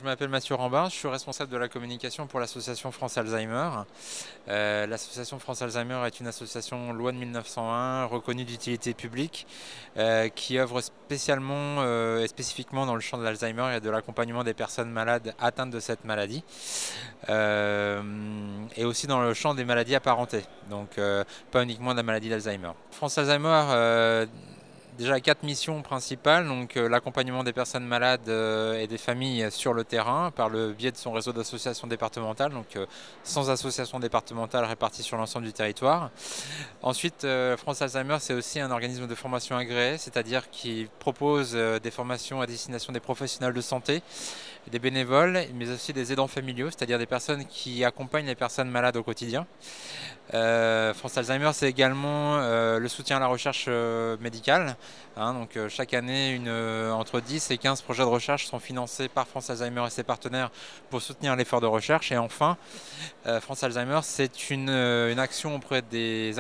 m'appelle Mathieu Rambin, je suis responsable de la communication pour l'association France Alzheimer. L'association France Alzheimer est une association loi de 1901 reconnue d'utilité publique qui œuvre spécialement et spécifiquement dans le champ de l'Alzheimer et de l'accompagnement des personnes malades atteintes de cette maladie et aussi dans le champ des maladies apparentées, donc pas uniquement de la maladie d'Alzheimer. France Alzheimer déjà 4 missions principales, donc l'accompagnement des personnes malades et des familles sur le terrain par le biais de son réseau d'associations départementales, donc 100 associations départementales réparties sur l'ensemble du territoire. Ensuite, France Alzheimer, c'est aussi un organisme de formation agréé, c'est-à-dire qui propose des formations à destination des professionnels de santé, des bénévoles, mais aussi des aidants familiaux, c'est-à-dire des personnes qui accompagnent les personnes malades au quotidien. France Alzheimer, c'est également le soutien à la recherche médicale. Donc chaque année, entre 10 et 15 projets de recherche sont financés par France Alzheimer et ses partenaires pour soutenir l'effort de recherche. Et enfin, France Alzheimer, c'est une action auprès des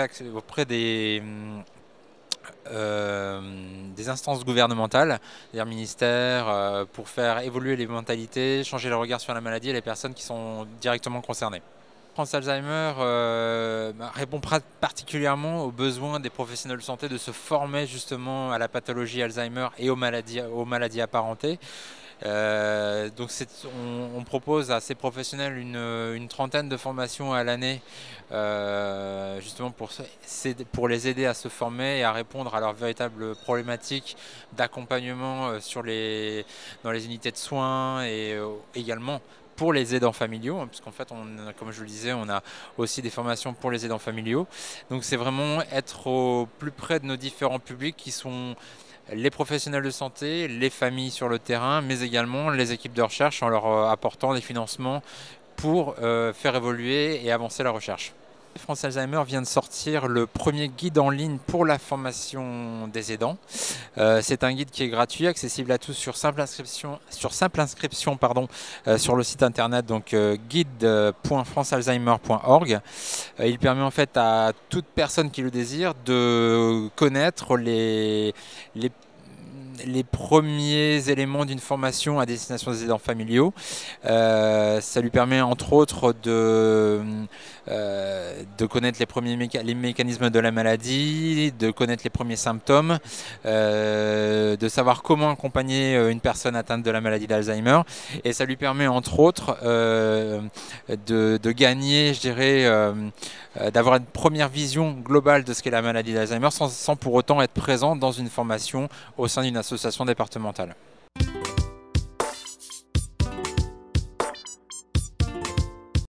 instances gouvernementales, c'est-à-dire ministères, pour faire évoluer les mentalités, changer le regard sur la maladie et les personnes qui sont directement concernées. France Alzheimer répond particulièrement aux besoins des professionnels de santé de se former justement à la pathologie Alzheimer et aux maladies apparentées. Donc on propose à ces professionnels une trentaine de formations à l'année justement pour les aider à se former et à répondre à leurs véritables problématiques d'accompagnement dans les unités de soins et également pour les aidants familiaux, puisqu'en fait, comme je le disais, on a aussi des formations pour les aidants familiaux. Donc c'est vraiment être au plus près de nos différents publics qui sont les professionnels de santé, les familles sur le terrain, mais également les équipes de recherche en leur apportant des financements pour faire évoluer et avancer la recherche. France Alzheimer vient de sortir le premier guide en ligne pour la formation des aidants. C'est un guide qui est gratuit, accessible à tous sur simple inscription, sur le site internet, donc guide.francealzheimer.org. Il permet en fait à toute personne qui le désire de connaître les premiers éléments d'une formation à destination des aidants familiaux. Ça lui permet entre autres de connaître les mécanismes de la maladie, de connaître les premiers symptômes, de savoir comment accompagner une personne atteinte de la maladie d'Alzheimer. Et ça lui permet entre autres de gagner, je dirais, d'avoir une première vision globale de ce qu'est la maladie d'Alzheimer sans pour autant être présent dans une formation au sein d'une association départementale.